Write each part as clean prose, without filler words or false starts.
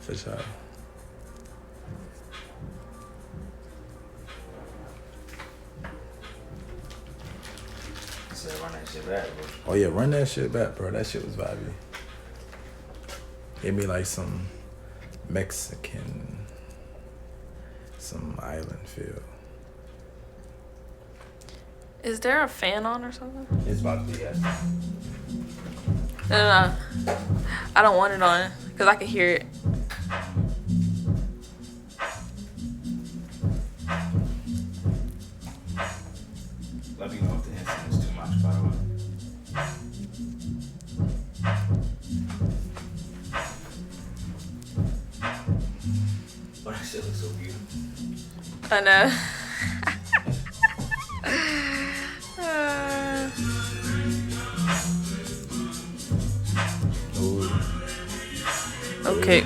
For sure. Run that shit back, bro. Oh yeah, run that shit back, bro. That shit was vibey. Give me like some Mexican, some island feel. Is there a fan on or something? It's about to be, yes. No. I don't want it on because I can hear it. Let me know if the incident is too much, by the way. Oh, that shit looks so beautiful. I know. Okay.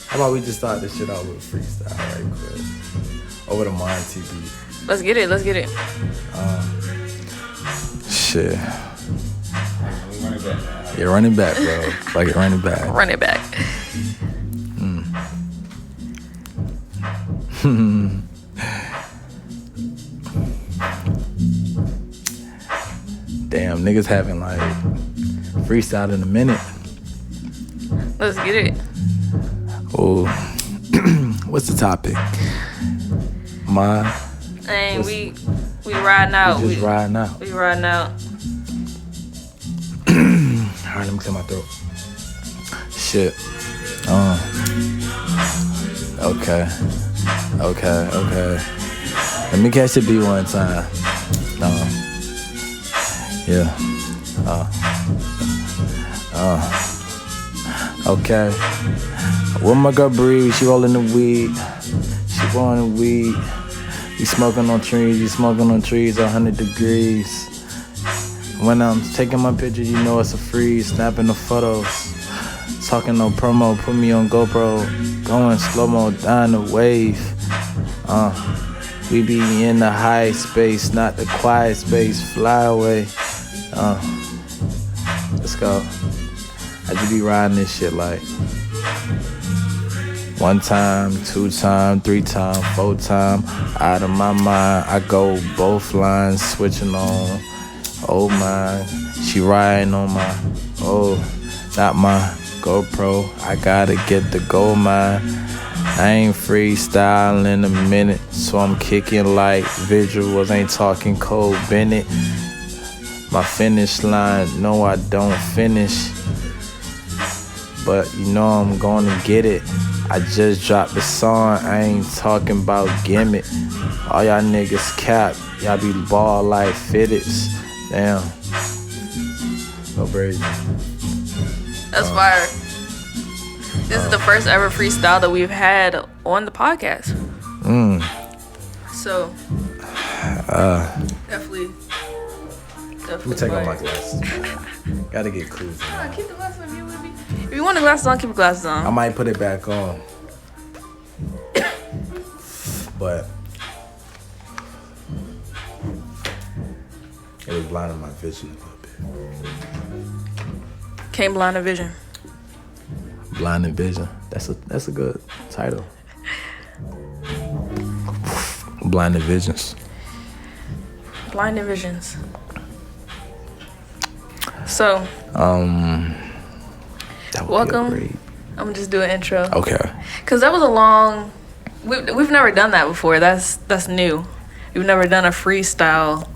How about we just start this shit out with a freestyle right quick? Over the Monty beat. Let's get it. Shit. We run it back, man. Yeah, run it back, bro. Fuck it, run it back. Run it back. Damn, niggas having like freestyle in a minute. Let's get it. Oh, what's the topic? And we riding out. We just riding out. We riding out. Alright, let me clear my throat. Shit. Okay. Let me catch the beat one time. Yeah. Okay. With my girl Bree, she rollin' the weed. She rolling the weed. We smoking on trees, 100 degrees. When I'm taking my pictures, you know it's a freeze. Snapping the photos. Talking no promo, put me on GoPro. Going slow-mo down the wave. We be in the high space, not the quiet space. Fly away. Let's go. I just be riding this shit like 1 time, 2 time, 3 time, 4 time. Out of my mind, I go both lines, switching on. Oh my, she riding on my, not my GoPro. I gotta get the gold mine. I ain't freestyling in a minute, so I'm kicking like visuals. Ain't talking Cole Bennett. My finish line, no, I don't finish, but you know I'm gonna get it. I just dropped the song, I ain't talking about gimmick. All y'all niggas cap, y'all be ball like fitteds. Damn. Go Brady. That's fire. This is the first ever freestyle that we've had on the podcast. So, definitely. Let me take off my glasses. Gotta get cool. Keep the glasses on. If you want the glasses on, keep the glasses on. I might put it back on. But it was blinding my vision a little bit. Can't blind a vision. Blinding vision. That's a good title. Blinding visions. Blinding visions. So, welcome. I'm gonna just do an intro. Okay. Cause that was a long. We've never done that before. That's new. We've never done a freestyle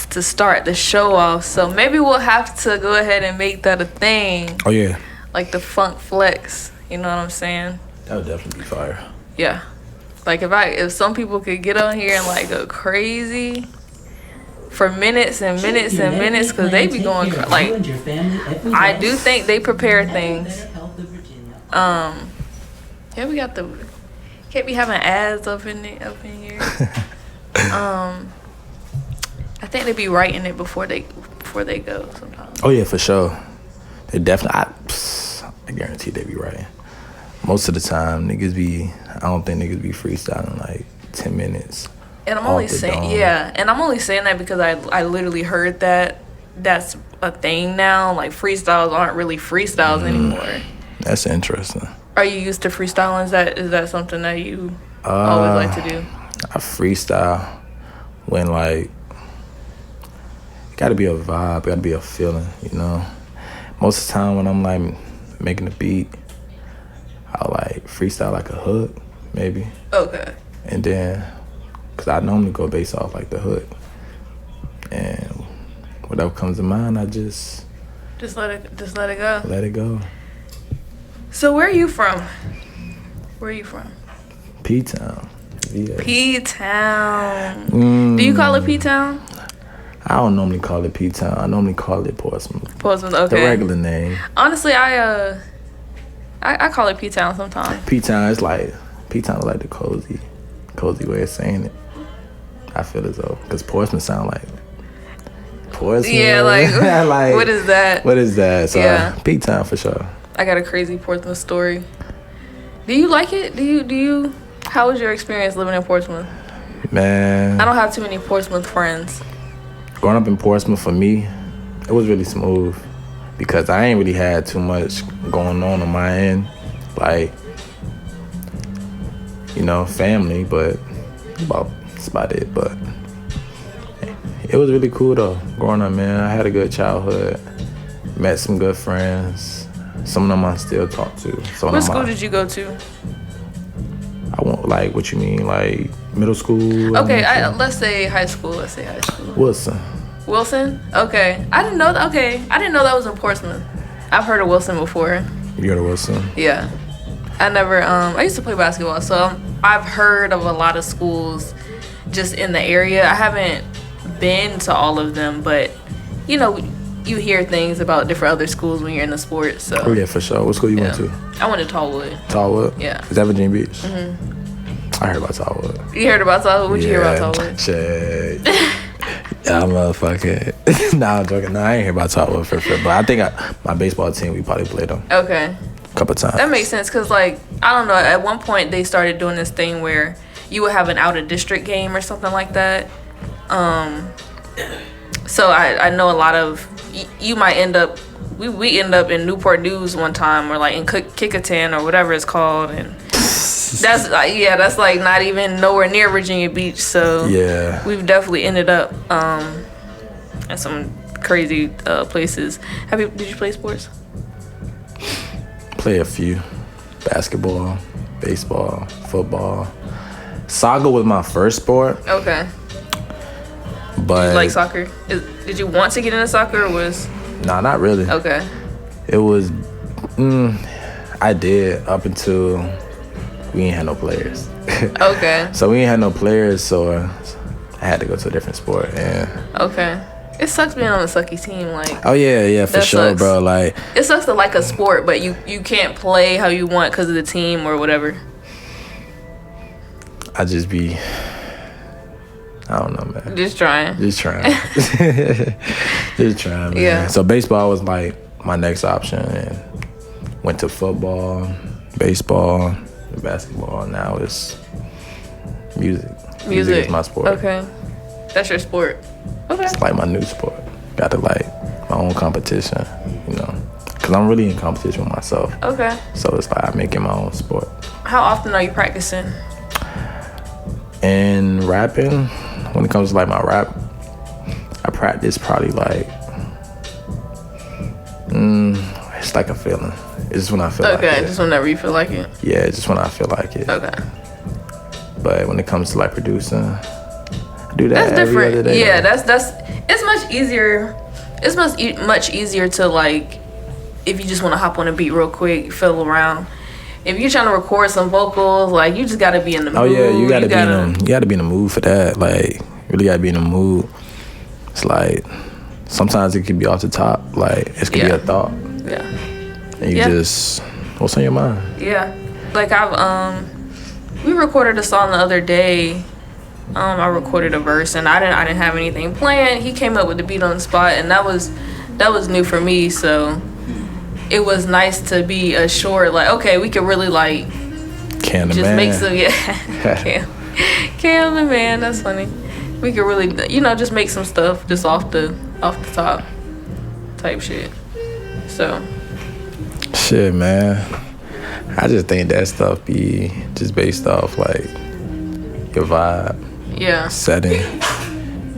to start the show off. So maybe we'll have to go ahead and make that a thing. Oh yeah. Like the funk flex. You know what I'm saying? That would definitely be fire. Yeah. Like if some people could get on here and like go crazy for minutes and minutes and minutes, because they be going like, I do think they prepare things. Yeah, we got the, can't be having ads up in here. I think they be writing it before they go sometimes. Oh yeah, for sure. They definitely, I guarantee they be writing. Most of the time, I don't think niggas be freestyling like 10 minutes. And I'm only saying, I'm only saying that because I literally heard that that's a thing now. Like freestyles aren't really freestyles anymore. That's interesting. Are you used to freestyling? Is that something that you always like to do? I freestyle when like it gotta be a vibe, gotta be a feeling, you know. Most of the time when I'm like making a beat, I'll like freestyle like a hook, maybe. Okay. And then, cause I normally go based off like the hook, and whatever comes to mind, I just let it go. let it go. So where are you from? P-Town. Yeah. P-Town. Do you call it P-Town? I don't normally call it P-Town. I normally call it Portsmouth. Portsmouth, okay. The regular name. Honestly, I call it P-Town sometimes. P-Town is like the cozy way of saying it. I feel as though, because Portsmouth sound like Portsmouth. Yeah, like what is that? What is that? So Yeah. P-Town for sure. I got a crazy Portsmouth story. Do you like it? Do you? How was your experience living in Portsmouth? Man, I don't have too many Portsmouth friends. growing up in Portsmouth for me, it was really smooth because I ain't really had too much going on my end, like, you know, family, but that's about it. But it was really cool though. Growing up, man, I had a good childhood, met some good friends. Some of them I still talk to. What school did you go to? I want, like, what you mean, like middle school? Okay, let's say high school. Wilson. Wilson? Okay. I didn't know that. Okay, I didn't know that was in Portsmouth. I've heard of Wilson before. You heard of Wilson? Yeah. I never. I used to play basketball, so I've heard of a lot of schools just in the area. I haven't been to all of them, but you know, you hear things about different other schools when you're in the sport. So. Oh yeah, for sure. What school you went to? I went to Tallwood. Tallwood? Yeah. Is that Virginia Beach? Mm-hmm. I heard about Tallwood. You heard about Tallwood? What'd you hear about Tallwood? Shit. Yeah, motherfucker. Nah, I'm joking. Nah, I ain't hear about Tallwood for sure. But I think my baseball team, we probably played them. Okay. A couple times. That makes sense because, like, I don't know. At one point, they started doing this thing where you would have an out-of-district game or something like that. So I know a lot of you might end up. We end up in Newport News one time, or like in Kickinton or whatever it's called, and that's like not even nowhere near Virginia Beach. So yeah, we've definitely ended up at some crazy places. Did you play sports? Play a few. Basketball, baseball, football. Soccer was my first sport. Okay. But did you like soccer? Did you want to get into soccer or was? Nah, not really. Okay. It was, I did up until we ain't had no players. Okay. So we ain't had no players, so I had to go to a different sport. And okay. It sucks being on a sucky team, like. Oh yeah, for sure, sucks. Bro. Like, it sucks to like a sport, but you can't play how you want because of the team or whatever. I just be, I don't know, man. Just trying. Just trying, man. Yeah. So baseball was like my next option, and went to football, baseball, and basketball. Now it's music. Music is my sport. Okay. That's your sport. Okay. It's like my new sport. Got to like my own competition, you know, because I'm really in competition with myself. Okay. So it's like I'm making my own sport. How often are you practicing? And rapping, when it comes to like my rap, I practice probably like, it's like a feeling. It's just when I feel like it. Okay, just whenever you feel like it. Yeah, just when I feel like it. Okay. But when it comes to like producing, I do that that's every different. other day. Yeah, that's it's much easier. It's much easier to like if you just want to hop on a beat real quick, fiddle around. If you're trying to record some vocals, like you just gotta be in the mood. Oh yeah, you gotta be in the mood for that. Like really gotta be in the mood. It's like sometimes it could be off the top. Like it could be a thought. Yeah. And you just what's on your mind? Yeah. Like we recorded a song the other day. I recorded a verse and I didn't have anything planned. He came up with the beat on the spot and that was new for me, so it was nice to be assured like, okay, we could really like Cam the just man. make some Cam the man, that's funny. We could really just make some stuff just off the top type shit. So Shit, man. I just think that stuff be just based off like your vibe, Yeah. setting,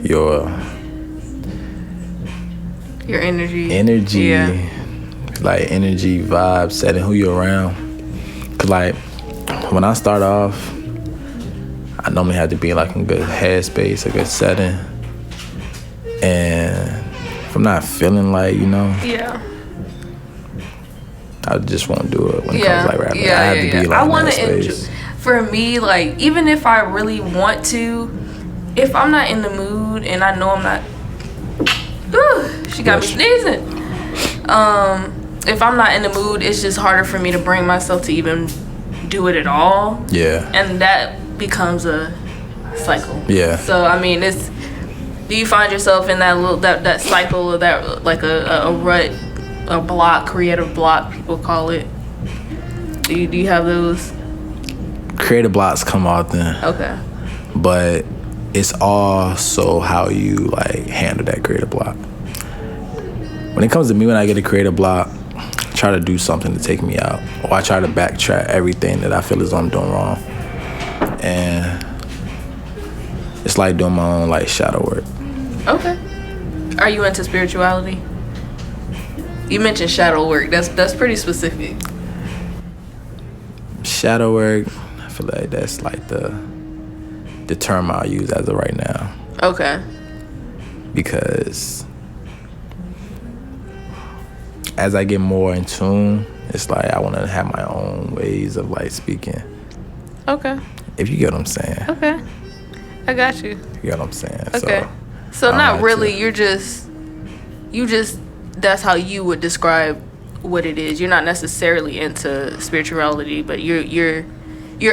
your energy. Yeah. like energy, vibe, setting, who you're around. Cause like when I start off, I normally have to be like in a good headspace, a good setting, and if I'm not feeling like, you know, Yeah. I just won't do it when it comes to like rapping. Yeah, I have to be like I in want that to space. for me, like, even if I really want to, if I'm not in the mood and I know I'm not, she got me sneezing. If I'm not in the mood, it's just harder for me to bring myself to even do it at all. Yeah. And that becomes a cycle. Yeah. So I mean, do you find yourself in that little that cycle of that, like a rut, a block, creative block, people call it? Do you have those? Creative blocks come often. Okay. But it's also how you like handle that creative block. When it comes to me, when I get a creative block, I try to do something to take me out, or I try to backtrack everything that I feel as though I'm doing wrong, and it's like doing my own like shadow work. Okay. Are you into spirituality? You mentioned shadow work. That's pretty specific. Shadow work, I feel like that's like the term I'll use as of right now. Okay. Because as I get more in tune, it's like I want to have my own ways of like speaking. Okay. If you get what I'm saying. Okay. I got you. You get what I'm saying. Okay. So I not like really. to- You just. That's how you would describe what it is. You're not necessarily into spirituality, but you're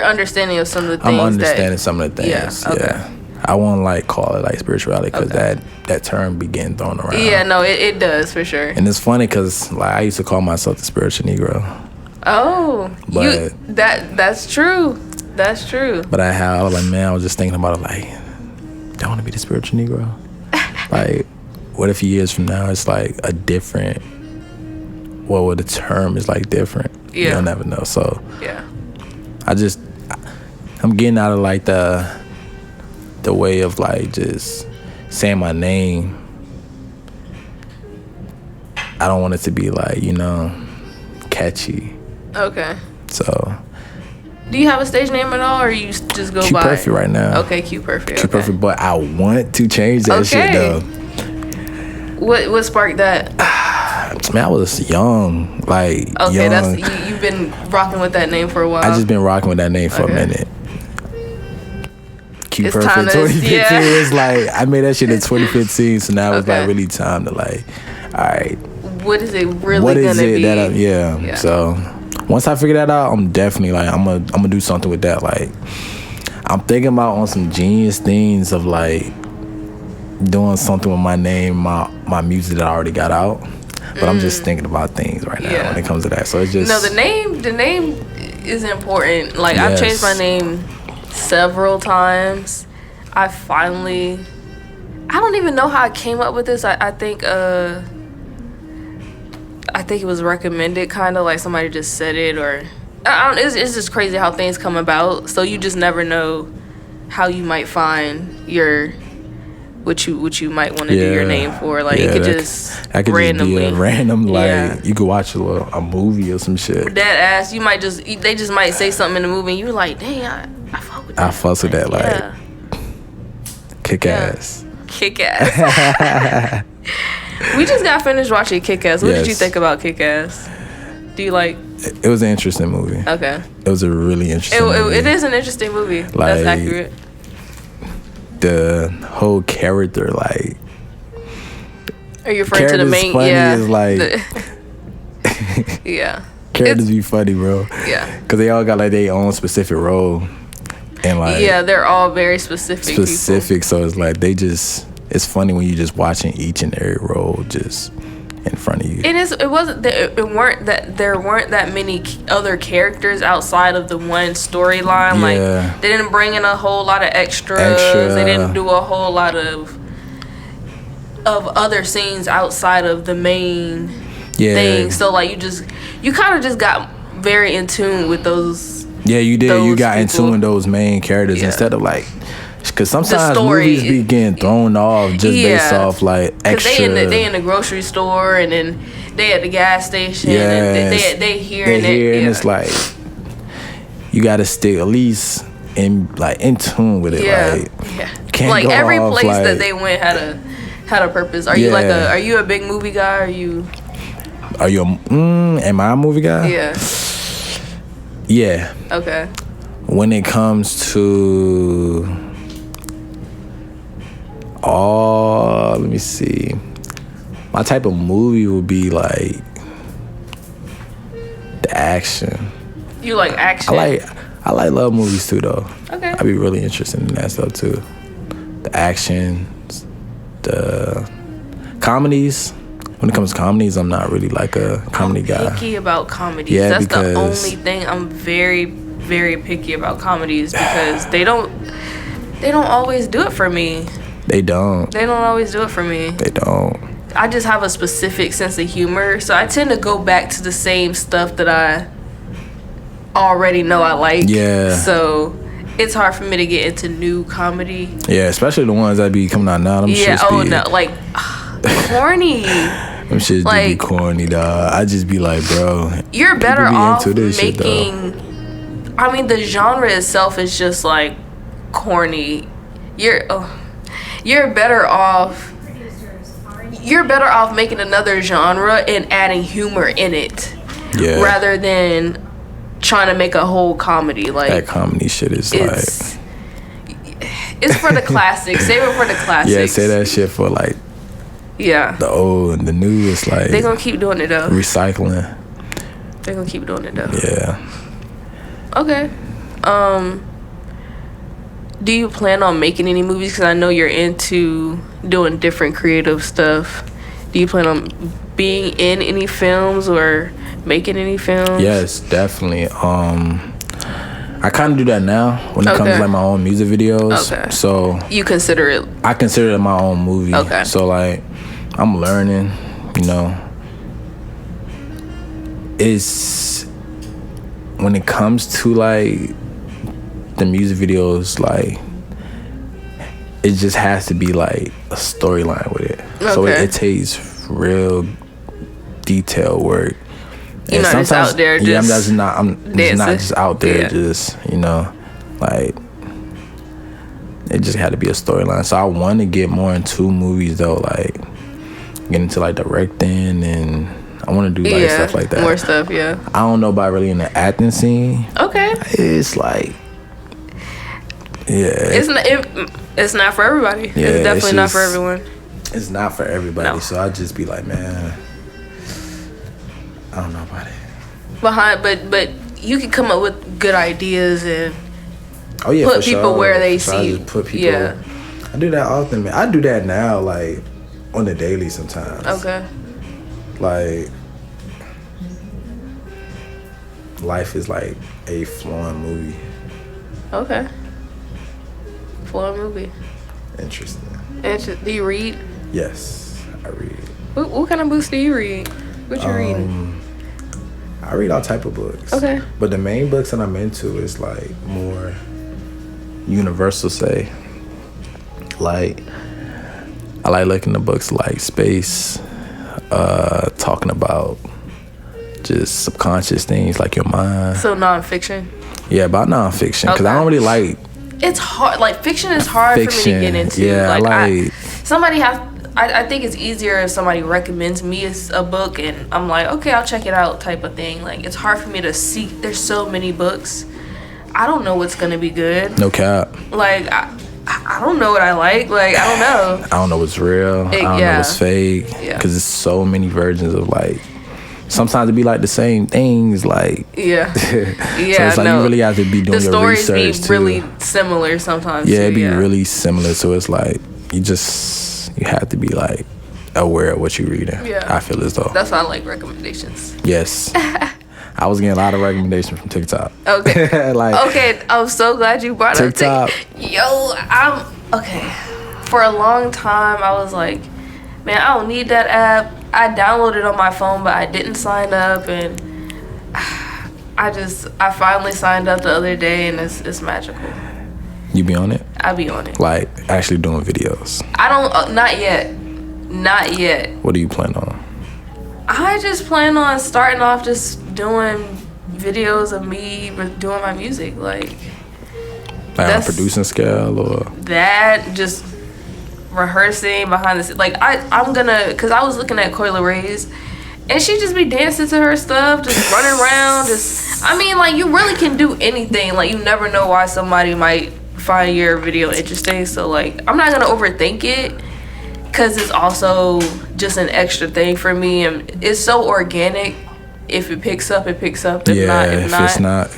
understanding of some of the things. I'm understanding some of the things. Yeah. Okay. Yeah. I won't like call it like spirituality because that term be getting thrown around. Yeah. No, it does for sure. And it's funny because like I used to call myself the spiritual Negro. Oh, But- that's true. That's true. But I was like, man, I was just thinking about it like, do I want to be the spiritual Negro? Like, what if years from now it's like a different, well, the term is like different. Yeah. You'll never know. So Yeah. I'm getting out of like the way of like just saying my name. I don't want it to be like, you know, catchy. Okay. So Do you have a stage name at all, or you just go Q by? Perfect right now. Okay, Q Perfect. Q Perfect, but I want to change that shit though. What sparked that? Man, I was young, like Okay, young. you've been rocking with that name for a while. I just been rocking with that name for a minute. Q It's Perfect time to- 2015 yeah. is like I made that shit in 2015, so now it's Okay. like really time to like, all right, What is it really what gonna is it be? that Yeah. So once I figure that out, I'm definitely like I'm gonna do something with that. Like I'm thinking about on some genius things of like doing something with my name, my music that I already got out. But I'm just thinking about things right now Yeah. when it comes to that. So it's just No, the name is important. Like I've changed my name several times. I don't even know how I came up with this. I think it was recommended, kind of like somebody just said it, or I don't. It's just crazy how things come about. So you just never know how you might find what you might want to do your name for. Like it could that could randomly just be a random like Yeah. you could watch a movie or some shit. Dead ass. They just might say something in the movie and you're like, dang, I fuck with that. I fuss with that, like Yeah. kick ass. Kick Ass. We just got finished watching Kick Ass. What did you Yes. think about Kick Ass? Do you like? It was an interesting movie. Okay. It was a really interesting movie. It is an interesting movie. That's Like, accurate. The whole character, like Are you referring to the characters main? funny Yeah. is like Yeah. characters be funny, bro. Yeah. Cause they all got like their own specific role, and like Yeah, they're all very specific. specific. So it's like it's funny when you just watching each and every role just in front of you. It wasn't that there weren't that many other characters outside of the one storyline. Yeah. Like they didn't bring in a whole lot of extras. They didn't do a whole lot of other scenes outside of the main things. So like you kind of just got very in tune with those. Yeah, you did. You got people. in tune with those main characters instead of like, because sometimes story, movies be getting thrown off just based off like extra. They in the grocery store and then they at the gas station. Yeah, and they hearing it. And it's like you got to stay at least in tune with it. Like, can't like go every off, place like, that they went had a purpose. Are you a big movie guy? Am I a movie guy? Yeah. Yeah. Okay. When it comes to let me see. My type of movie would be like the action. You like action? I like love movies too though. Okay. I'd be really interested in that stuff too. The action, the comedies. When it comes to comedies, I'm not really like a comedy guy. Picky about comedies. Yeah, that's because the only thing I'm very, very picky about comedies because they don't always do it for me. They don't. They don't always do it for me. They don't. I just have a specific sense of humor, so I tend to go back to the same stuff that I already know I like. Yeah. So it's hard for me to get into new comedy. Yeah, especially the ones that be coming out now. Them shits no, like corny. Them shits like, do be corny, dog. I just be like, bro, you're better off making. Shit, I mean, the genre itself is just like corny. You're better off. You're better off making another genre and adding humor in it, rather than trying to make a whole comedy. Like that comedy shit is it's for the classics. Save it for the classics. Yeah, say that shit for like the old and the new. It's like they're gonna keep doing it though. Recycling. They're gonna keep doing it though. Yeah. Okay. Do you plan on making any movies? Because I know you're into doing different creative stuff. Do you plan on being in any films or making any films? Yes, definitely. I kind of do that now when it comes to like my own music videos. Okay. So you consider it? I consider it my own movie. Okay. So like I'm learning, you know. It's when it comes to like the music videos, like it just has to be like a storyline with it. Okay. So it takes real detailed work. You're not just out there just I'm just not just out there just, you know, like it just had to be a storyline. So I want to get more into movies though, like get into like directing, and I want to do like stuff like that. More stuff, yeah. I don't know about really in the acting scene. Okay. It's like it's not for everybody. Yeah, it's definitely not for everyone. It's not for everybody. No. So I just be like, man, I don't know about it. But you can come up with good ideas and put people where they see. I just put people. Yeah. I do that often, man. I do that now, like on the daily sometimes. Okay. Like life is like a flowing movie. Okay. Flowing movie. Interesting. Do you read? Yes, I read. What kind of books do you read? What you reading? I read all type of books. Okay. But the main books that I'm into is like more universal, say. Like I like looking at books like space, talking about just subconscious things like your mind. So nonfiction? Yeah, about nonfiction. Because I don't really like... It's hard. Like, fiction is hard for me to get into. Yeah, I think it's easier if somebody recommends me a book and I'm like, okay, I'll check it out type of thing. Like, it's hard for me to see. There's so many books. I don't know what's going to be good. No cap. Like, I don't know what I like. Like, I don't know. I don't know what's real. I don't know what's fake. Yeah. Because there's so many versions of, like... Sometimes it be like the same things, like yeah. So it's like you really have to be doing your research. The stories be really similar sometimes. Yeah, it'd be really similar. So it's like you have to be like aware of what you're reading. Yeah, I feel as though. That's why I like recommendations. Yes, I was getting a lot of recommendations from TikTok. Okay, okay, I'm so glad you brought TikTok. up TikTok. Yo, I'm okay. For a long time, I was like, man, I don't need that app. I downloaded it on my phone, but I didn't sign up, and I finally signed up the other day, and it's magical. You be on it? I be on it. Like, actually doing videos? I don't, not yet. Not yet. What do you plan on? I just plan on starting off just doing videos of me doing my music. Like on a producing scale or? That, just rehearsing behind the scenes. Like, I'm gonna, because I was looking at Coyle Ray's, and she just be dancing to her stuff, just running around, I mean, like, you really can do anything. Like, you never know why somebody might find your video interesting. So, like, I'm not gonna overthink it, because it's also just an extra thing for me, and it's so organic. If it picks up, it picks up. If not, it's not.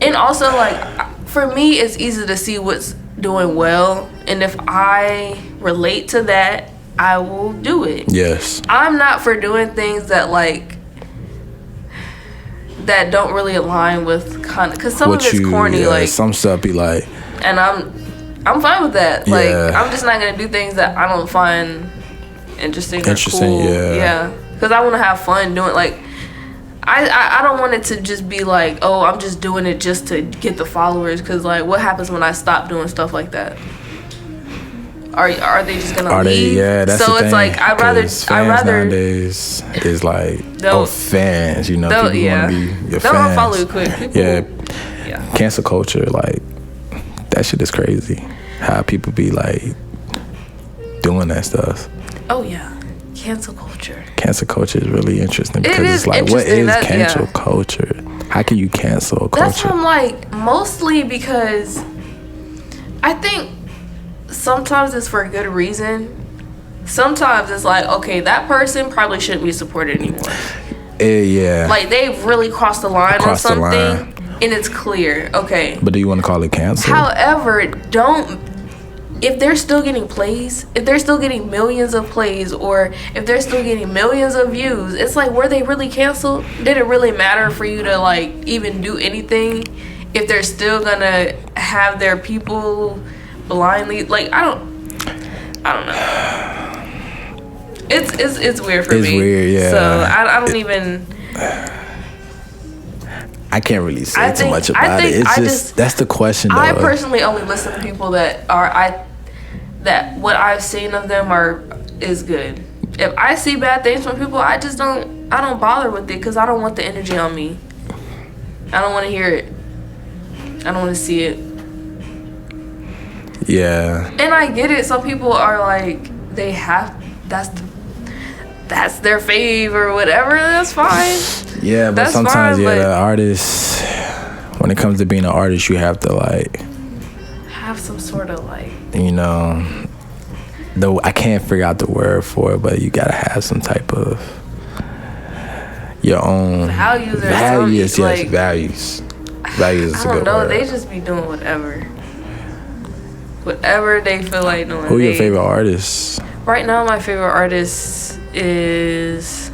And also, like, for me, it's easy to see what's doing well, and if I relate to that, I will do it. Yes. I'm not for doing things that, like, that don't really align with kind of, because some of it's corny, like some stuff be like, and I'm fine with that. Like, I'm just not gonna do things that I don't find interesting or cool. Yeah, because I want to have fun doing, like, I don't want it to just be like, oh, I'm just doing it just to get the followers, because, like, what happens when I stop doing stuff like that? Are they just gonna leave? That's so the it's thing, like I'd rather nowadays is like fans, you know, people want to be your they'll fans. unfollow you quick. People, yeah, cancel culture, like, that shit is crazy. How people be like doing that stuff. Oh yeah, cancel culture. Cancel culture is really interesting, because it's like, what is cancel culture? How can you cancel a culture? That's what I'm like, mostly because I think sometimes it's for a good reason. Sometimes it's like, okay, that person probably shouldn't be supported anymore. Yeah. Like, they've really crossed the line on something, and it's clear. Okay. But do you want to call it cancel? However, if they're still getting plays, if they're still getting millions of plays, or if they're still getting millions of views, it's like, were they really canceled? Did it really matter for you to, like, even do anything if they're still gonna have their people blindly, like, I don't know. It's weird for me. It's weird, yeah. So I don't even. I can't really say too much about it. It's just that's the question, though. I personally only listen to people that what I've seen of them is good. If I see bad things from people, I don't bother with it, because I don't want the energy on me. I don't want to hear it. I don't want to see it. Yeah. And I get it. Some people are like, they have, that's their fave or whatever. That's fine. Yeah, but that's sometimes, fine, the artist, when it comes to being an artist, you have to, like, have some sort of, like, you know, though I can't figure out the word for it, but you gotta have some type of your own values. Values. Like, values. Values is a good word. I don't know. They just be doing whatever they feel like doing. Who your favorite artists? Right now, my favorite artist is,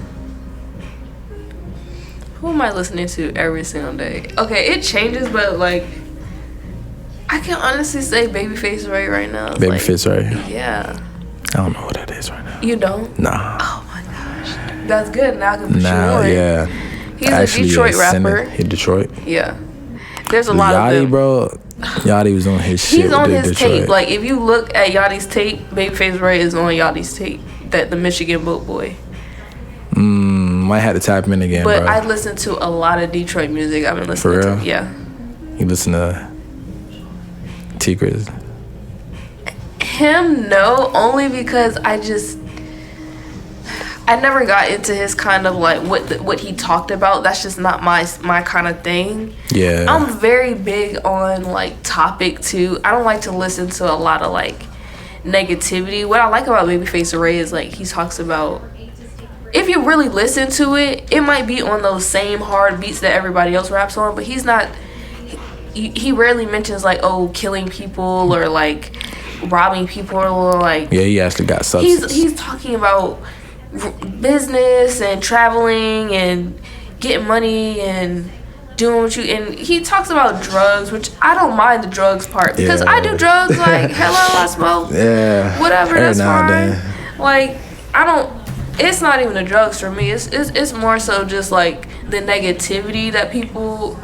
who am I listening to every single day? Okay, it changes, but, like, I can honestly say Babyface Ray right now. Babyface Ray? Yeah. I don't know what that is right now. You don't? Nah. Oh my gosh. That's good. Now I can put you on. Yeah. He's actually a Detroit rapper. In Detroit? Yeah. There's a lot of them. Bro. Yachty was on his shit. He's on his Detroit. tape. Like, if you look at Yachty's tape, Babyface Ray is on Yachty's tape. That the Michigan boat boy. Might have to tap him in again, but bro. I listen to a lot of Detroit music. I've been listening for real? to. Yeah. You listen to Tigers? Him, no, only because I never got into his kind of, like, what he talked about. That's just not my kind of thing. Yeah. I'm very big on, like, topic too. I don't like to listen to a lot of, like, negativity. What I like about Babyface Ray is, like, he talks about, if you really listen to it, it might be on those same hard beats that everybody else raps on, but he's not. He rarely mentions, like, oh, killing people or, like, robbing people or, like. Yeah, he actually got substance. He's talking about business and traveling and getting money and doing what you, and he talks about drugs, which I don't mind the drugs part, because I do drugs, like, hello, I smoke, whatever, that's fine. Like, I don't. It's not even the drugs for me. It's more so just like the negativity that people.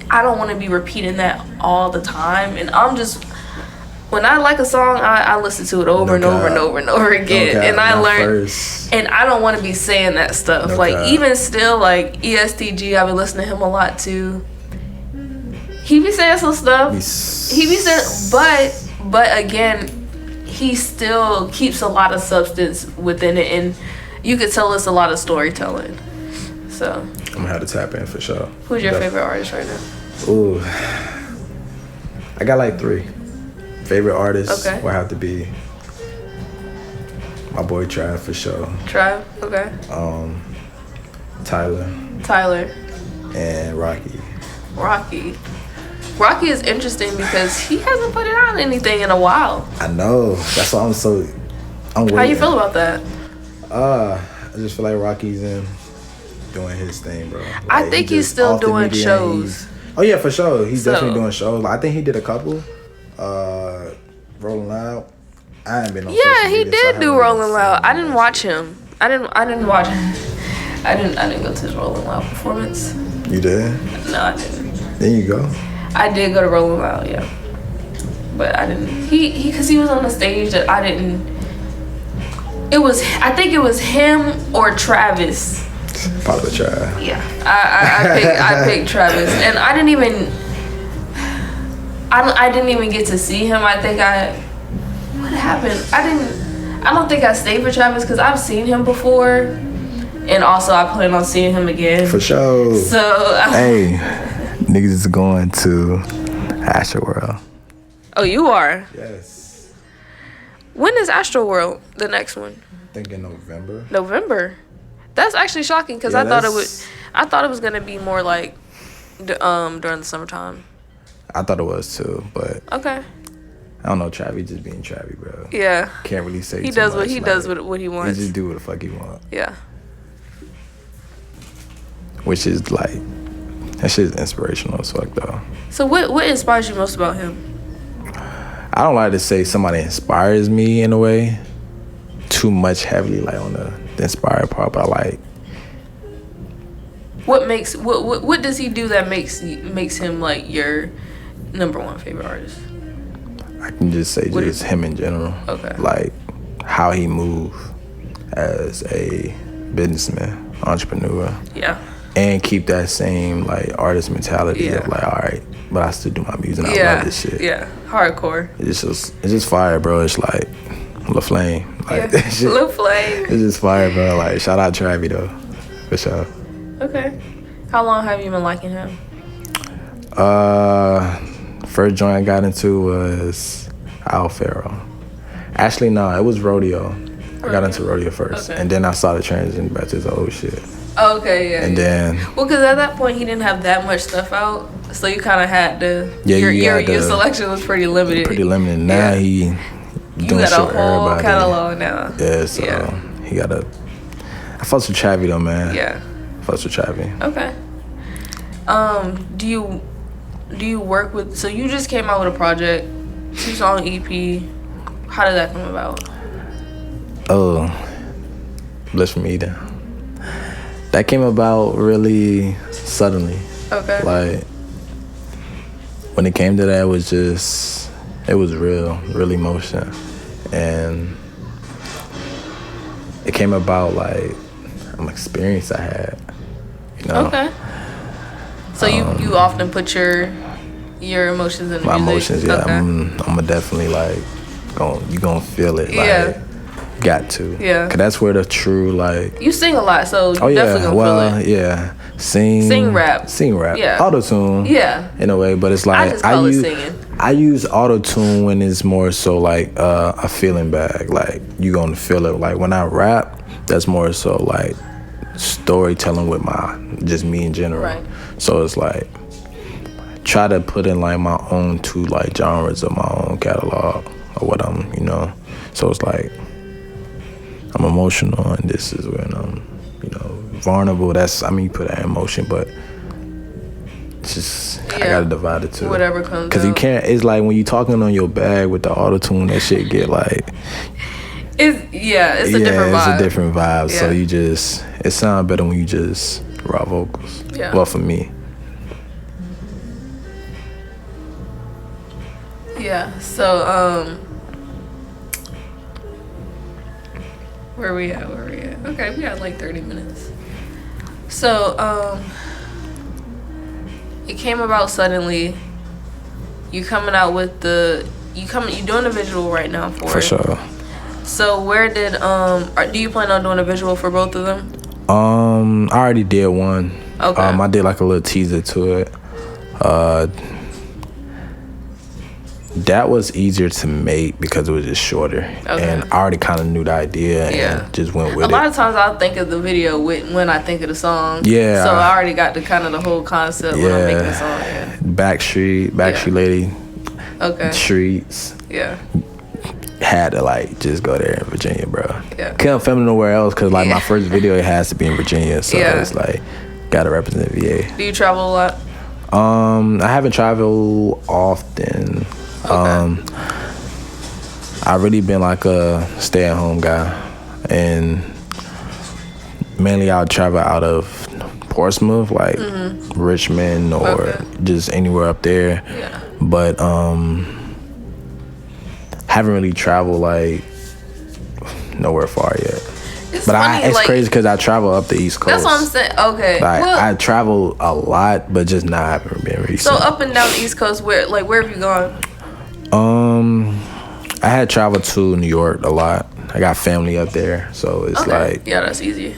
I don't want to be repeating that all the time, and I'm just. When I like a song, I listen to it over and over and over and over again, and I learn. And I don't want to be saying that stuff. Like even still, like ESTG, I've been listening to him a lot too. He be saying some stuff. He be saying, but again, he still keeps a lot of substance within it, and you could tell it's a lot of storytelling. So I'm gonna have to tap in for sure. Who's your favorite artist right now? Ooh, I got like 3 favorite artists. Okay. Will have to be my boy Trav for sure. Trav, okay. Tyler, and Rocky is interesting because he hasn't put out anything in a while. I know. That's why I'm waiting. How you feel about that? I just feel like Rocky's doing his thing, bro. Like, I think he's still doing shows. Oh yeah, for sure. He's definitely doing shows. I think he did a couple. Rolling Loud. I ain't been on. Yeah, he did do Rolling Loud. I didn't watch him. I didn't watch him. I didn't go to his Rolling Loud performance. You did? No, I didn't. There you go. I did go to Rolling Loud, yeah. But I didn't. Because he was on the stage that I didn't. I think it was him or Travis. Probably Travis. Yeah. I picked Travis. And I didn't even get to see him. I think what happened? I don't think I stayed for Travis because I've seen him before. And also I plan on seeing him again. For sure. So. Hey, niggas is going to Astroworld. Oh, you are? Yes. When is Astroworld, the next one? I think in November. November? That's actually shocking because I thought it was gonna be more like during the summertime. I thought it was too, but okay. I don't know, Travi just being Travi, bro. Yeah. Can't really say he too does much. What he does what he wants. He just do what the fuck he want. Yeah. Which is like, that shit is inspirational as fuck though. So what inspires you most about him? I don't like to say somebody inspires me in a way too much heavily like on the inspired part, but I like. What does he do that makes him like your number one favorite artist? I can just say just him in general. Okay. Like how he move as a businessman, entrepreneur. Yeah. And keep that same like artist mentality of like, all right, but I still do my music and I love this shit. Yeah. Hardcore. It's just fire, bro. It's like La Flame. Like yeah. La Flame. It's just fire, bro. Like shout out Travi though. For sure. Okay. How long have you been liking him? First joint I got into was Al Faro. Actually, no, it was Rodeo. I got into Rodeo first. Okay. And then I started transitioning back to his old shit. Okay, yeah. And then... Well, because at that point, he didn't have that much stuff out. So you kind of had to... Yeah, your selection was pretty limited. Pretty limited. Now he doing shit for everybody. You got a whole catalog now. Yeah, so he got a... I fucks with Travi though, man. Yeah. Fucks with Travi. Okay. Do you work with... So you just came out with a project, 2-song EP. How did that come about? Oh, Bliss from Eden. That came about really suddenly. Okay. Like, when it came to that, it was real emotion. And it came about like an experience I had, you know? Okay. So you often put your emotions in the my music? Emotions, yeah. Okay. I'm gonna definitely like, you gonna feel it. Like, got to. Yeah. Cause that's where the true like. You sing a lot, so you definitely gonna feel it. Yeah. Sing rap. Yeah. Auto-tune. Yeah. In a way, but it's like I just call it singing. I use auto-tune when it's more so like a feeling bag. Like you gonna feel it. Like when I rap, that's more so like storytelling with just me in general. Right. So it's like try to put in like my own two like genres of my own catalog or what I'm, you know. So it's like I'm emotional and this is when I'm, you know, vulnerable. You put that in emotion, but it's just I gotta divide it too. Whatever comes. Cause you can't. It's like when you talking on your bag with the auto tune, that shit get like It's a different vibe. It's a different vibe. Yeah. So it sounds better when you just raw vocals. Yeah. Well, for me. Yeah. So where we at? Okay, we got like 30 minutes. So it came about suddenly. You coming out with you doing a visual right now for it. Sure. So where did do you plan on doing a visual for both of them? I already did one. Okay. I did like a little teaser to it. That was easier to make because it was just shorter. Okay. And I already kind of knew the idea and just went with it. A lot of times I'll think of the video when I think of the song. Yeah. So I already got the whole concept when I'm making the song. Yeah. Backstreet Lady. Okay. Streets. Yeah. Had to like just go there in Virginia, bro. Yeah. Couldn't film it nowhere else because like my first video it has to be in Virginia, so it's like gotta represent VA. Do you travel a lot? I haven't traveled often. Okay. I really been like a stay-at-home guy, and mainly I'll travel out of Portsmouth, like Richmond or just anywhere up there. Yeah. But haven't really traveled like nowhere far yet. It's But funny, it's like, crazy because I travel up the East Coast. That's what I'm saying. Okay. Like well, I travel a lot, but just not haven't been recent. so up and down the East Coast, where have you gone? I had traveled to New York a lot. I got family up there, so it's like yeah, that's easy.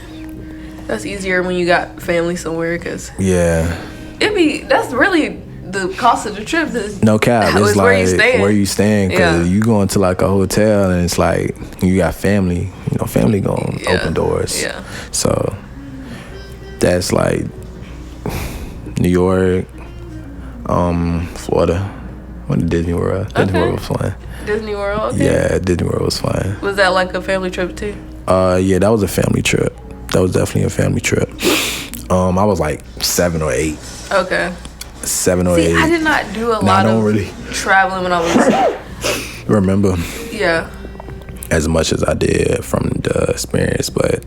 That's easier when you got family somewhere, because that's really the cost of the trip. No cap. It's like where you staying. because you going to like a hotel and it's like you got family. You know, family gonna open doors. Yeah. So that's like New York, Florida. Went to Disney World. Disney World was fun. Disney World. Okay. Yeah, Disney World was fun. Was that like a family trip too? Yeah, that was a family trip. That was definitely a family trip. I was like 7 or 8. Okay. 7 or 8. I did not do a lot of traveling when I was. Remember Yeah. as much as I did from the experience, but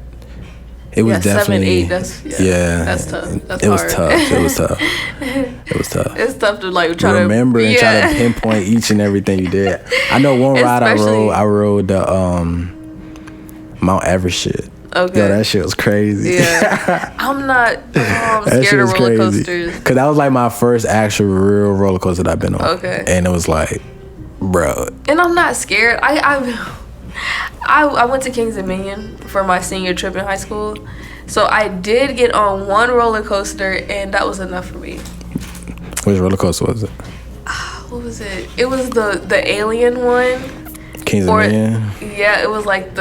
it was definitely 7, 8. That's tough. That's it hard. was tough. It was tough. It was tough. It's tough to like try remember to and try to pinpoint each and everything you did. I know one ride I rode the Mount Everest shit. Okay. Yo, that shit was crazy. Yeah. I'm not scared of roller coasters. Cause that was like my first actual real roller coaster that I've been on. Okay. And it was like, bro. And I'm not scared. I went to Kings Dominion for my senior trip in high school. So I did get on one roller coaster and that was enough for me. Which roller coaster was it? What was it? It was the alien one. Kings Dominion? Yeah, it was like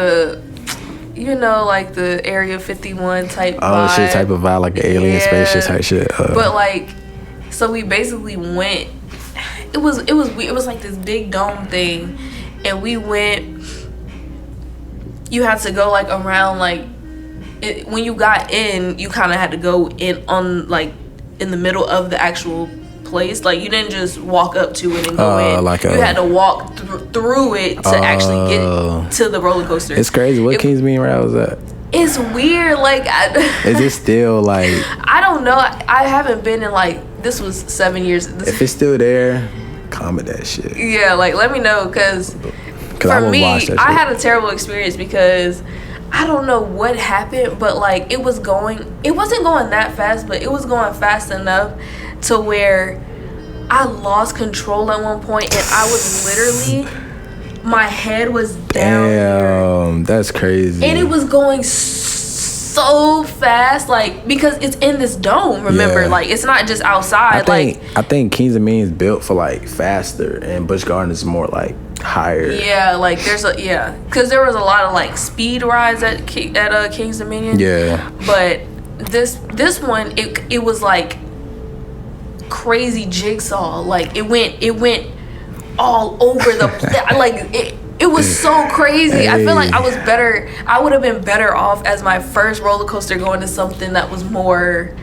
like the Area 51 type vibe. Oh, shit, type of vibe, like an alien spaceship type shit. But like, so we basically went. It was like this big dome thing, and we went. You had to go like around like, when you got in, you kind of had to go in on like in the middle of the actual place. Like you didn't just walk up to it and go in. You had to walk through it to actually get to the roller coaster. It's crazy. What Kings Dominion ride was that? It's weird. Like, is it still like? I don't know. I haven't been in like. This was 7 years. If it's still there, comment that shit. Yeah, like let me know, cause for me, I had a terrible experience because I don't know what happened, but like it wasn't going that fast, but it was going fast enough to where I lost control at one point, and I was literally, my head was down. Damn, that's crazy. And it was going so fast, like, because it's in this dome, remember? Like, it's not just outside. I think Kings Dominion is built for like faster, and Busch Gardens is more like higher. Yeah, like because there was a lot of like speed rides at Kings Dominion. Yeah. But this one, it was like crazy jigsaw. Like it went all over the like it was so crazy. Hey. I feel like I would have been better off as my first roller coaster going to something that was more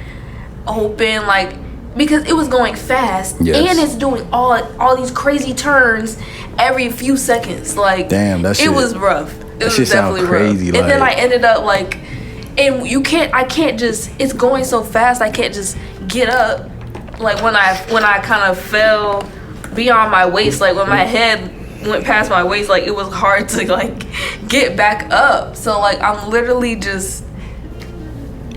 open, like, because it was going fast. Yes. And it's doing all these crazy turns every few seconds. Like, damn, that shit. It was rough. It was shit sound definitely crazy. rough. And then I like- ended up like, and I can't just, it's going so fast, I can't just get up. Like when I kind of fell beyond my waist, like when my head went past my waist, like it was hard to like get back up. So like I'm literally just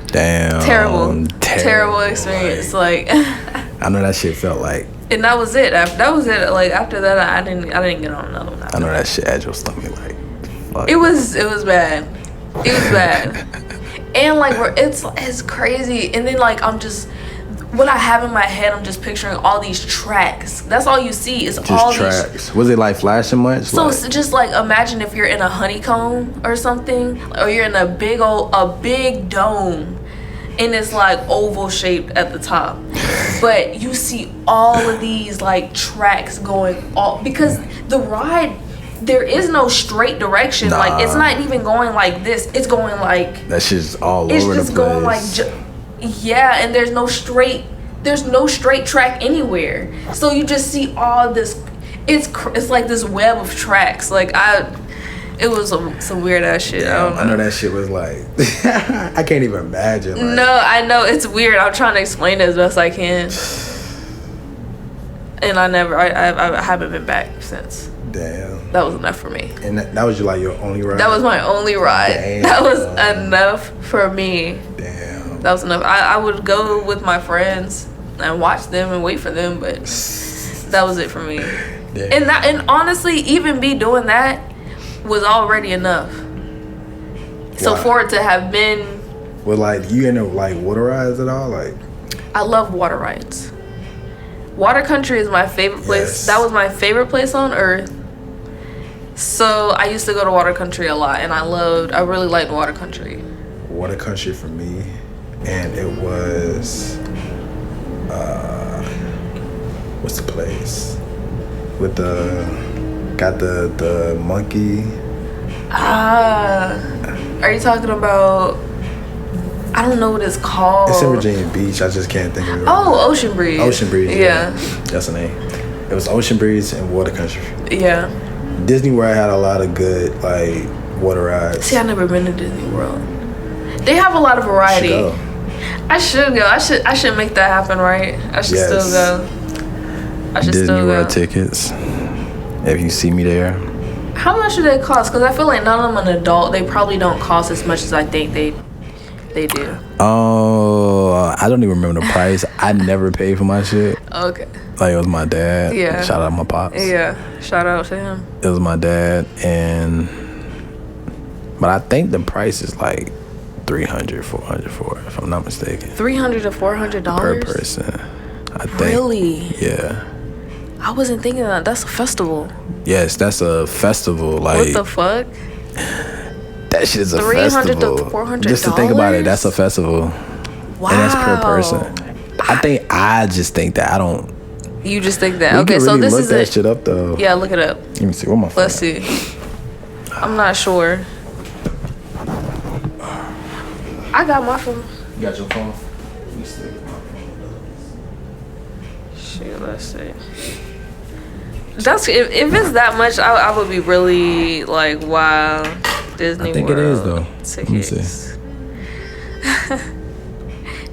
damn terrible experience. Like I know that shit felt like. And that was it. That was it. Like after that, I didn't get on another one. I know that shit had your stomach like. Fuck. It was bad. It was bad. And like it's crazy. And then like I'm just, what I have in my head, I'm just picturing all these tracks. That's all you see is just all tracks. these. Was it like flashing much? So like, it's just like imagine if you're in a honeycomb or something, or you're in a big dome, and it's like oval shaped at the top, but you see all of these like tracks going all, because the ride, there is no straight direction. Nah. Like it's not even going like this. It's going like, that shit's all it's over the just place. going like yeah, and there's no straight track anywhere. So you just see all this. It's like this web of tracks. Like it was some weird ass shit. I know that shit was like I can't even imagine. Like, no, I know it's weird. I'm trying to explain it as best I can. And I haven't been back since. Damn. That was enough for me. And that was your only ride? That was my only ride. Damn. That was enough for me. Damn. That was enough. I would go with my friends and watch them and wait for them, but that was it for me. Damn. And honestly, even me doing that was already enough. So Wow. for it to have been, Was like you into like water rides at all? Like, I love water rides. Water Country is my favorite place. Yes. That was my favorite place on earth. So I used to go to Water Country a lot, and I really liked Water Country. Water Country for me, and it was what's the place with got the monkey. Are you talking about, I don't know what it's called. It's in Virginia Beach. I just can't think of it. Oh, Ocean Breeze. Ocean Breeze. Yeah. That's the name. It was Ocean Breeze and Water Country. Yeah. Disney World had a lot of good like water rides. See, I've never been to Disney World. They have a lot of variety. Should go. I should go. I should make that happen, right? I should still go. I should Disney still World go. tickets. If you see me there. How much do they cost? Because I feel like none of them an adult. They probably don't cost as much as I think they do. Oh, I don't even remember the price. I never paid for my shit. Okay. Like it was my dad. Yeah. Shout out my pops. Yeah. Shout out to him. It was my dad, but I think the price is like $300, $400 for it, if I'm not mistaken. $300 to $400 Per person. I think. Really? Yeah. I wasn't thinking that. That's a festival. Yes, that's a festival. Like What the fuck? that shit is a $300 to festival. $400? Just to think about it, that's a festival. Wow. And that's per person. I just think that I don't. You just think that? We Okay, can so really this look is that it. shit up though. Yeah, look it up. Let me see. Where my phone? Let's see. I'm not sure. I got my phone. You got your phone? Shoot, let's see. That's if it's that much, I would be really like, wow, Disney I think World it is though. Let me tickets. see.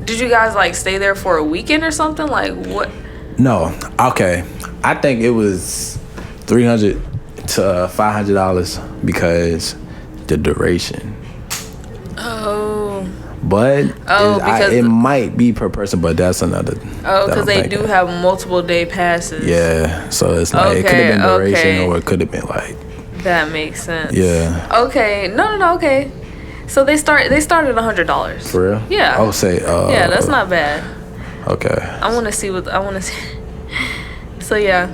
Did you guys like stay there for a weekend or something? Like what? No. Okay. I think it was $300 to $500 because the duration. Oh. But because it might be per person, but that's another. Because they do have multiple day passes. Yeah, so it's like it could have been duration or it could have been like. That makes sense. Yeah. Okay. No. Okay. So they started $100. For real? Yeah. Oh, say. Yeah, that's not bad. Okay. I want to see what I want to see. So yeah,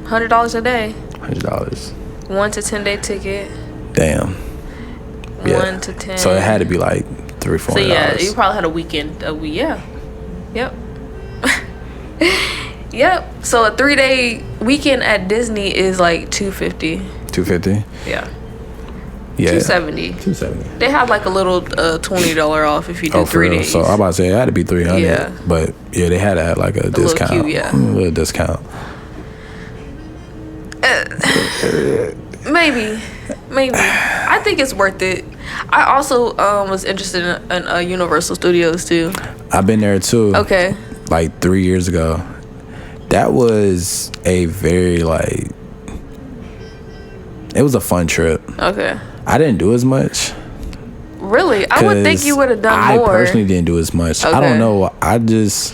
$100 a day. $100. 1 to 10 day ticket. Damn. Yeah. 1 to 10. So it had to be like $300, $400. So yeah, you probably had a weekend. Yeah. Yep. Yep. So a 3-day weekend at Disney is like $250. $250. Yeah. Yeah. $270. $270. They have like a little $20 off if you do Oh, for 3 real. days. So I'm about to say it had to be $300. Yeah. But yeah, they had to have like a discount. little cute, yeah. A little discount. Maybe. I think it's worth it. I also was interested in Universal Studios too. I've been there too. Okay. Like 3 years ago. That was a very like. It was a fun trip. Okay. I didn't do as much. Really? I would think you would have done more. I personally didn't do as much. Okay. I don't know. I just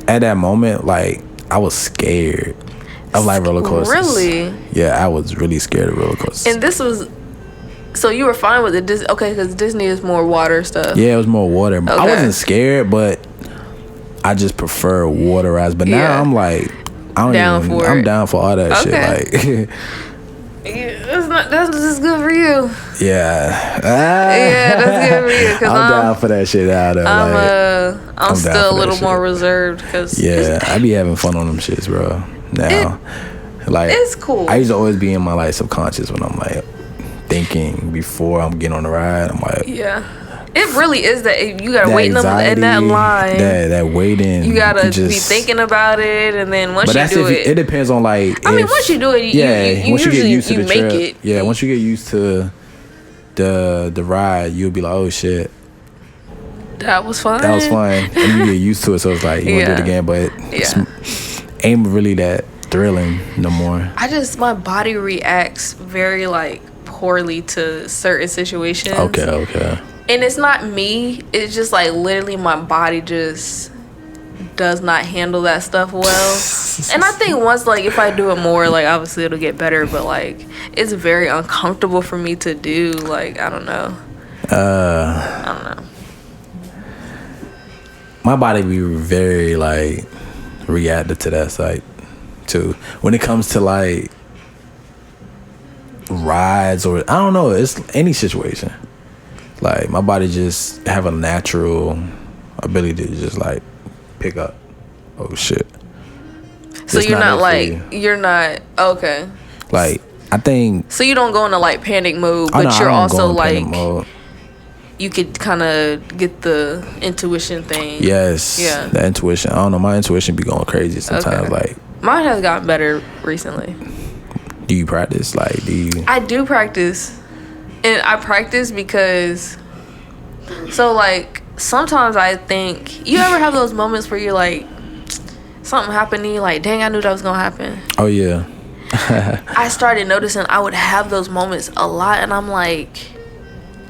at that moment, like I was scared of like roller coasters. Really? Yeah, I was really scared of roller coasters. And this was, so you were fine with it? Okay, because Disney is more water stuff. Yeah, it was more water. Okay. I wasn't scared, but I just prefer water rides. But now I'm like, I'm down for all that shit. Like, that's just good for you. Yeah. Yeah, that's good for you. Cause I'm down for that shit out there. I'm still a little more reserved. Cause I be having fun on them shits, bro. Now, like, it's cool. I used to always be in my like subconscious when I'm like thinking before I'm getting on the ride. I'm like, it really is that you gotta wait in that line. That waiting. You gotta be thinking about it, and then once you do it depends on like. I mean, once you do it, you once you get used to the make trip, it. Yeah, once you get used to the ride, you'll be like, oh shit. That was fun. And you get used to it, so it's like you want to do it again, but ain't really that thrilling no more. My body reacts very like poorly to certain situations. Okay. And it's not me. It's just like literally my body just does not handle that stuff well. And I think once like if I do it more, like obviously it'll get better. But like it's very uncomfortable for me to do. Like I don't know. I don't know. My body be very like reactive to that site too. When it comes to like rides or I don't know, it's any situation. Like my body just have a natural ability to just like pick up. Oh shit. So you're not like you're not okay. Like I think. So you don't go into like panic mode, but you're also like you could kind of get the intuition thing. Yes. Yeah. The intuition. I don't know. My intuition be going crazy sometimes. Like mine has gotten better recently. Do you practice? Like do you? I do practice. And I practice because, so like, sometimes I think, you ever have those moments where you're like, something happened to you, like, dang, I knew that was going to happen. Oh, yeah. I started noticing I would have those moments a lot, and I'm like,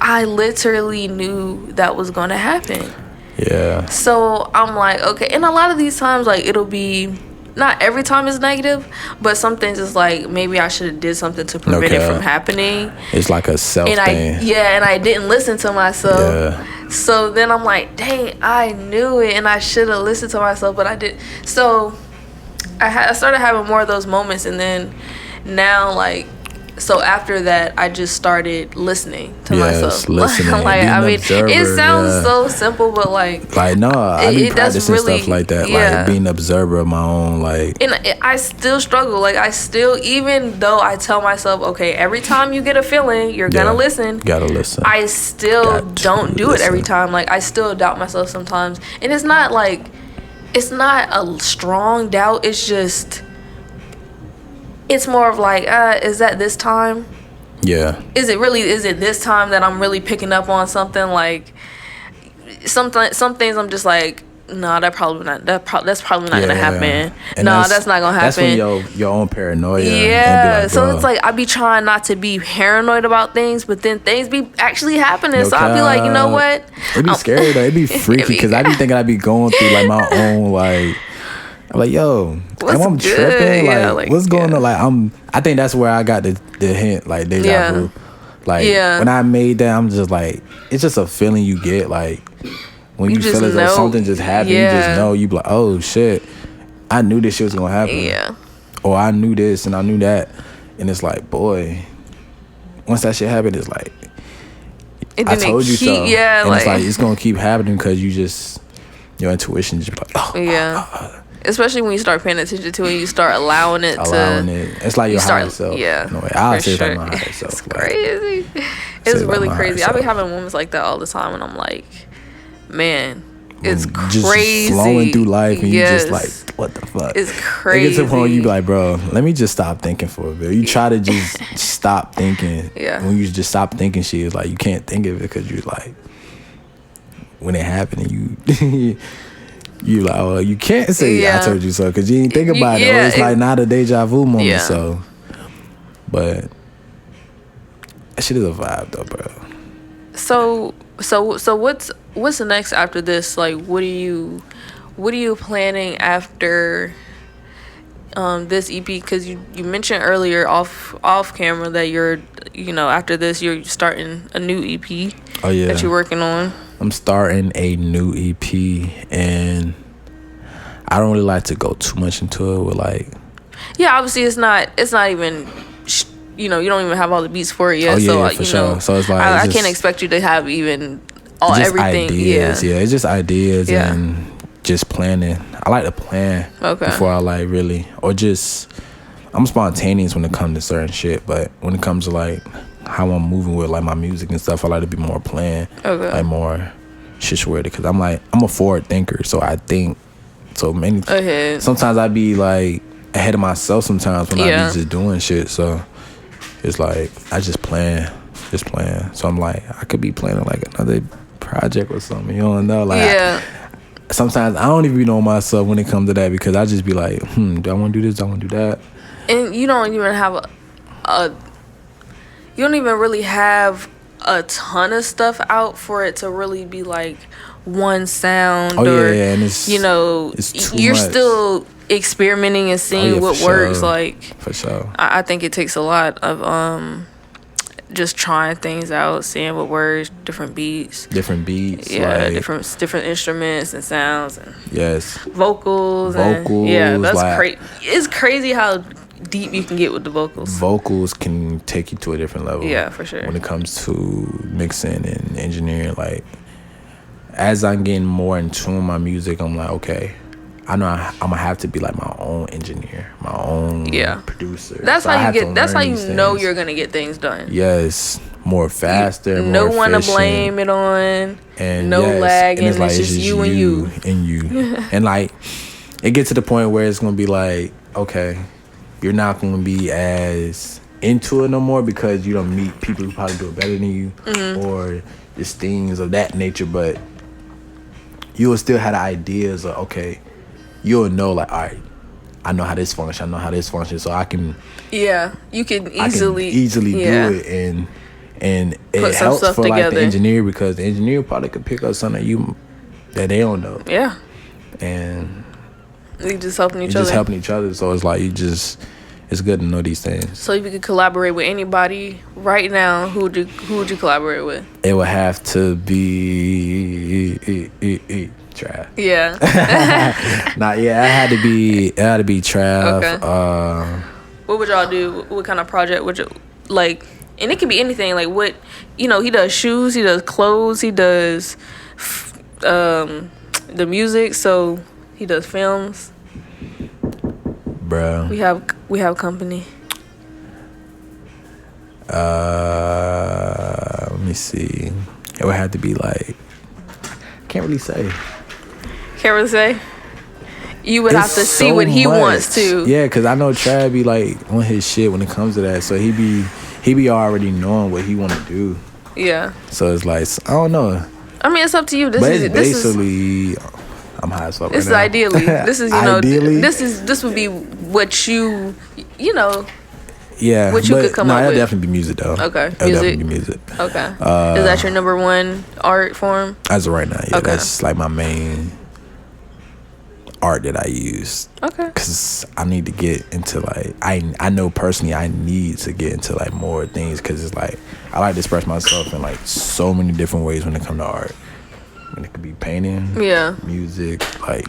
I literally knew that was going to happen. Yeah. So I'm like, okay. And a lot of these times, like, it'll be, not every time is negative, but some things is like maybe I should have did something to prevent it from happening. It's like a self thing. And I didn't listen to myself. Yeah. So then I'm like, dang, I knew it, and I should have listened to myself, but I didn't. So I started having more of those moments, and then now like. So after that, I just started listening to myself. Listening. Like I mean, it sounds so simple, but like no, I be practicing stuff like that. Yeah. Like being an observer of my own, like. And I still struggle. Like I still, even though I tell myself, okay, every time you get a feeling, you're gonna listen. Gotta listen. I still don't do it every time. Like I still doubt myself sometimes, and it's not like, it's not a strong doubt. It's just. It's more of like, is that this time? Yeah. Is it this time that I'm really picking up on something? Like, some things I'm just like, no, that's probably not gonna happen. No, that's not gonna happen. That's when your own paranoia. Yeah. Like, so it's like I be trying not to be paranoid about things, but then things be actually happening. So I be like, you know what? It be scary though. It be freaky because I be thinking I be going through like my own like. I'm like, yo, I'm tripping. Like, what's going on? Like, I think that's where I got the hint, like deja vu. Like, when I made that, I'm just like, it's just a feeling you get. Like, when you feel as though something just happened, you just know. You be like, oh shit, I knew this shit was gonna happen. Yeah. Or I knew this and I knew that, and it's like, boy, once that shit happened, it's like, I told you so. Yeah. And it's like it's gonna keep happening because your intuition just be like, oh. Yeah. Especially when you start paying attention to it, you start allowing it. It's like your higher self. Yeah. No way. I'll say it's like my higher self. It's crazy. It's really crazy. I be having moments like that all the time, and I'm like, man, it's crazy. Just flowing through life, and you just like, what the fuck? It's It gets crazy. to the point where you be like, bro, let me just stop thinking for a bit. You try to just stop thinking. Yeah. When you just stop thinking shit, it's like you can't think of it because you're like, when it happened and you like, oh, you can't say I told you so because you didn't think about it. Or it's like not a deja vu moment. Yeah. So, but that shit is a vibe though, bro. So what's next after this? Like, what are you planning after this EP? Because you mentioned earlier off camera that you're after this you're starting a new EP. Oh yeah, that you're working on. I'm starting a new EP, and I don't really like to go too much into it with like. Yeah, obviously it's not even. You don't even have all the beats for it yet. Oh yeah, so for sure. So it's like I can't expect you to have even everything. Ideas. Yeah, it's just ideas and just planning. I like to plan before I like really, or just I'm spontaneous when it comes to certain shit. But when it comes to like how I'm moving with like my music and stuff, I like to be more planned, like more situated. Because I'm a forward thinker, so I think so many. Sometimes I be like ahead of myself. Sometimes when I be just doing shit, so. It's like I just plan. So I'm like, I could be planning like another project or something. You don't know, like sometimes I don't even know myself when it comes to that because I just be like, do I want to do this? Do I want to do that? And you don't even have you don't even really have a ton of stuff out for it to really be like one sound. And it's it's too you're much. Still experimenting and seeing what works. Like for sure, I think it takes a lot of just trying things out, seeing what works, different beats, like, different instruments and sounds, and vocals, and, that's like, crazy. It's crazy how deep you can get with the vocals. Vocals can take you to a different level. Yeah, for sure. When it comes to mixing and engineering, like as I'm getting more in tune with my music, I'm like, okay, I know I'm gonna have to be like my own engineer, my own producer. That's so how you get. That's how you know things. You're gonna get things done. Yes, more faster. No more one efficient. to blame it on. And no lagging. And it's just you and you. And like, it gets to the point where it's gonna be like, okay, you're not gonna be as into it no more because you don't meet people who probably do it better than you, or just things of that nature. But you will still have the ideas of okay. You'll know like, all right, I know how this functions, so I can. Yeah, you can easily do it, and it helps for together. Like the engineer because the engineer probably could pick up something that they don't know. Yeah, and you just helping each other. So it's like it's good to know these things. So if you could collaborate with anybody right now, who would you collaborate with? It would have to be Trav. Yeah. It had to be Trav. Okay. What would y'all do? What kind of project would you like? And it could be anything. Like what, he does shoes, he does clothes, he does the music. So he does films. Bro. We have company. Let me see. It would have to be like. Can't really say. You would have to see what he wants to. Yeah, because I know Trav be like on his shit when it comes to that. So he be already knowing what he want to do. Yeah. So it's like, I don't know. I mean, it's up to you. I'm high as fuck. This is ideally. This is ideally. This would be what you Yeah. What you could come up with. It'll definitely be music though. Okay. It'll definitely be music. Okay. Is that your number one art form? As of right now, yeah. Okay. That's like my main art that I use. Okay. Because I need to get into like I know personally I need to get into like more things because it's like I like to express myself in like so many different ways when it comes to art. And it could be painting, music, like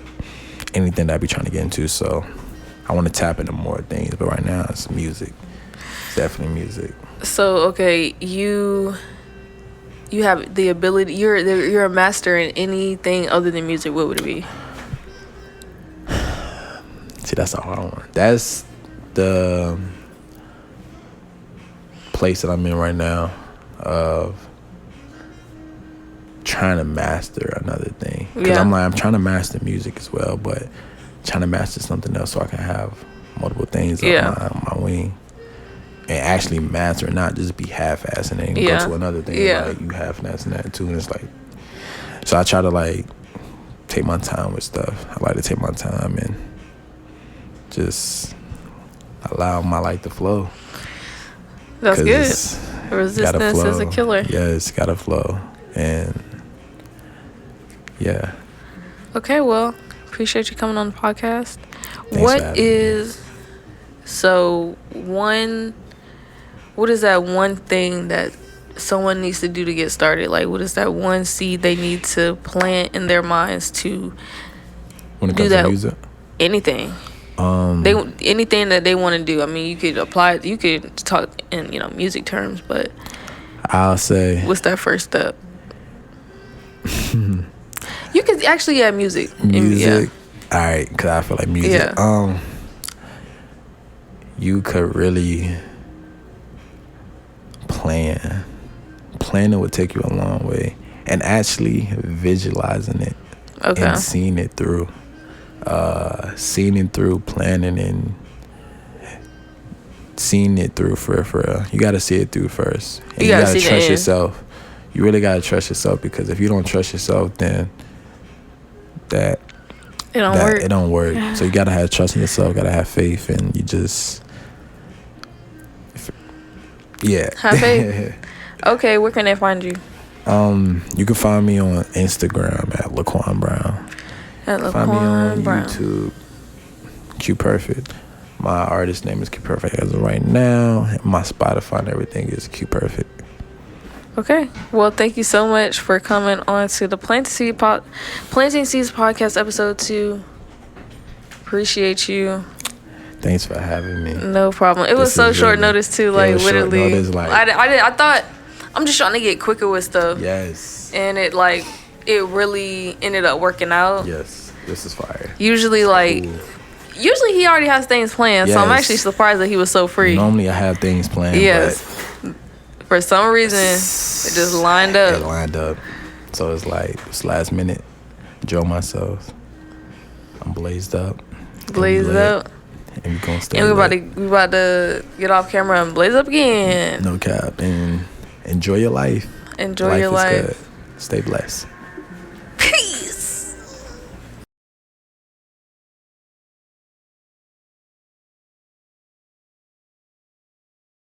anything that I be trying to get into. So I want to tap into more things, but right now it's music. It's definitely music. So okay, you have the ability. You're a master in anything other than music. What would it be? See, that's a hard one. That's the place that I'm in right now of trying to master another thing. Because I'm trying to master music as well, but trying to master something else so I can have multiple things Yeah. up my wing. And actually master, not just be half-assing it and Yeah. go to another thing. Yeah. Like, you half-assing that too. And it's like, so I try to, like, take my time with stuff. I like to take my time and just allow my life to flow. That's 'Cause good. it's gotta Resistance is a flow. killer. Yeah, it's gotta flow. And yeah. Okay, well, appreciate you coming on the podcast. for What having is what is that one thing that someone needs to do to get started? Like, what is that one seed they need to plant in their minds to When it do comes that? to music, Anything. Anything that they want to do. I mean, you could apply it. You could talk in music terms, but I'll say what's that first step? You could actually add music. music. All right, because I feel like music. Yeah. You could really plan. Planning would take you a long way, and actually visualizing it Okay. and seeing it through, planning and seeing it through for real. You got to see it through first, and You gotta see the trust end. yourself. You really got to trust yourself, because if you don't trust yourself, then It don't work. it don't work. So you gotta have trust in yourself, gotta have faith, and you just Have faith. Okay, where can they find you? You can find me on Instagram at Laquan Brown. At Find me on Laquan Brown. YouTube, Q Perfect. My artist name is Q Perfect as of right now. And my Spotify and everything is Q Perfect. Okay. Well, thank you so much for coming on to the Planting Seeds podcast episode 2. Appreciate you. Thanks for having me. No problem. It was This so is short really- notice too. it Like was short literally, notice, like- I thought I'm just trying to get quicker with stuff, Yes. and it really ended up working out. Yes. This is fire. Usually, Ooh. usually he already has things planned, so I'm Yes. actually surprised that he was so free. Normally I have things planned, Yes. For some reason, it just lined but it up. lined up. So it's like, it's last minute. Enjoy myself. I'm blazed up. Blazed lit. up. And we gonna stay And lit. we about to get off camera and blaze up again. No cap. And enjoy your life. Enjoy your is life. good. Stay blessed.